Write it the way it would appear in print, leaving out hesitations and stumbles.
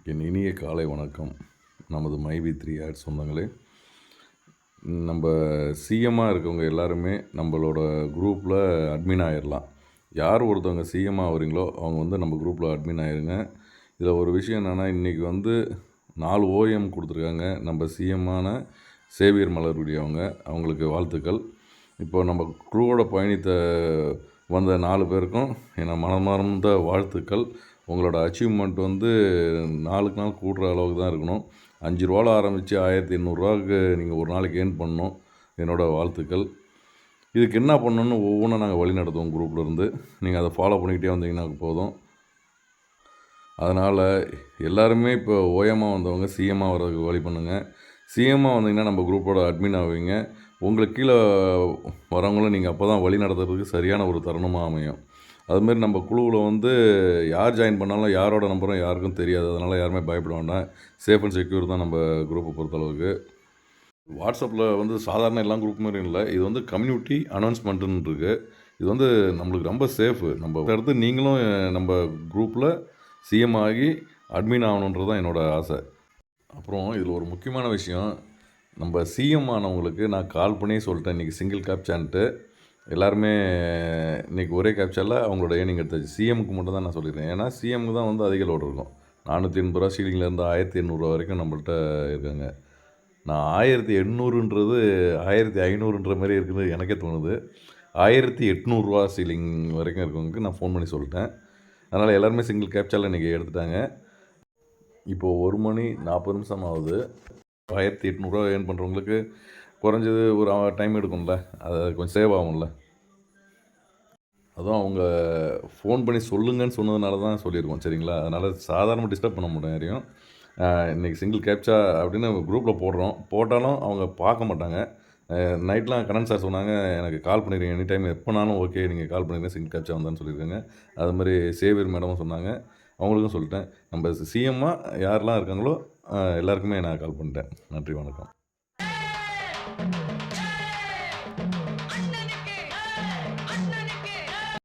என் இனிய காலை வணக்கம். நமது மைவி 3 ஆட்ஸ் சொந்தங்களே, நம்ம சிஎம்மாக இருக்கவங்க எல்லாருமே நம்மளோட குரூப்பில் அட்மின் ஆகிடலாம். யார் ஒருத்தவங்க சிஎம் ஆகிறீங்களோ அவங்க நம்ம குரூப்பில் அட்மின் ஆகிருங்க. இதில் ஒரு விஷயம் என்னென்னா, இன்றைக்கி 4 ஓஎம் கொடுத்துருக்காங்க. நம்ம சிஎம்மான சேவியர் மலர்விழி அவங்களுக்கு வாழ்த்துக்கள். இப்போ நம்ம குழுவோட பயணித்த வந்த 4 பேருக்கும் என் மனமார்ந்த வாழ்த்துக்கள். உங்களோட அச்சீவ்மெண்ட் நாளுக்கு நாள் கூடுற அளவுக்கு தான் இருக்கணும். 5 ரூபாவில் ஆரம்பித்து 1800 நீங்கள் ஒரு நாளைக்கு ஏர்ன் பண்ணணும். என்னோடய வாழ்த்துக்கள். இதுக்கு என்ன பண்ணணுன்னு ஒவ்வொன்றும் நாங்கள் வழி நடத்துவோம் குரூப்லேருந்து. நீங்கள் அதை ஃபாலோ பண்ணிக்கிட்டே வந்தீங்கன்னா போதும். அதனால் எல்லாருமே இப்போ ஓஎம்மாக வந்தவங்க சிஎம்மாக வர்றதுக்கு வழி பண்ணுங்கள். சிஎம்மாக வந்தீங்கன்னா நம்ம குரூப்போட அட்மின் ஆவீங்க. உங்களுக்கு கீழே வரவங்களும் நீங்கள் அப்போ தான் வழி நடத்துறதுக்கு சரியான ஒரு தருணமாக அமையும். அதுமாரி நம்ம குழுவில் யார் ஜாயின் பண்ணாலும் யாரோட நம்பரும் யாருக்கும் தெரியாது. அதனால் யாருமே பயப்பட வேண்டாம். சேஃப் அண்ட் செக்யூர் தான் நம்ம குரூப்பை பொறுத்தளவுக்கு. வாட்ஸ்அப்பில் சாதாரண எல்லா குரூப் மாதிரியும் இல்லை. இது கம்யூனிட்டி அனௌன்ஸ்மெண்ட்டுன்னு இருக்குது. இது நம்மளுக்கு ரொம்ப சேஃபு. நம்ம அடுத்து நீங்களும் நம்ம குரூப்பில் சிஎம் ஆகி அட்மின் ஆகணுன்றது தான் என்னோடய ஆசை. அப்புறம் இதில் ஒரு முக்கியமான விஷயம், நம்ம சிஎம் ஆனவங்களுக்கு நான் கால் பண்ணி சொல்லிட்டேன். இன்றைக்கி சிங்கிள் கேப்சான்ட்டு எல்லாருமே இன்றைக்கி ஒரே கேப்சாவில் அவங்களோட ஏர்னிங் எடுத்தாச்சு. சிஎம்க்கு மட்டும் தான் நான் சொல்லியிருக்கேன். ஏன்னா சிஎம்க்கு தான் அதிக லோடு இருக்கும். 480 ரூபா சீலிங்லேருந்து 1800 வரைக்கும் நம்மள்ட்ட இருக்காங்க. நான் 1800ன்றது 1500ன்ற மாதிரி இருக்குது எனக்கே தோணுது. 1800 சீலிங் வரைக்கும் இருக்கவங்களுக்கு நான் ஃபோன் பண்ணி சொல்லிட்டேன். அதனால் எல்லாருமே சிங்கிள் கேப்சாவில் இன்றைக்கி எடுத்துட்டாங்க. இப்போது 1 மணி 40 நிமிஷம் ஆகுது. 1800 ஏர்ன் பண்ணுறவங்களுக்கு குறைஞ்சது ஒரு டைம் எடுக்கும்ல, அது கொஞ்சம் சேவ் ஆகும்ல. அதுவும் அவங்க ஃபோன் பண்ணி சொல்லுங்கன்னு சொன்னதுனால தான் சொல்லியிருக்கோம், சரிங்களா? அதனால் சாதாரணமாக டிஸ்டர்ப் பண்ண முடியும் யாரையும். இன்றைக்கி சிங்கிள் கேப்சா அப்படின்னு குரூப்பில் போட்டாலும் அவங்க பார்க்க மாட்டாங்க. நைட்லாம் கரண் சார் சொன்னாங்க, எனக்கு கால் பண்ணிடுங்க எனி டைம் எப்போனாலும் ஓகே, நீங்கள் கால் பண்ணிடுங்க சிங்கிள் கேப்சா வந்தான்னு சொல்லியிருக்காங்க. அது மாதிரி சேவியர் மேடமும் சொன்னாங்க, அவங்களுக்கும் சொல்லிட்டேன். நம்ம சிஎம்மாக யாரெல்லாம் இருக்காங்களோ எல்லாருக்குமே நான் கால் பண்ணிட்டேன். நன்றி, வணக்கம்.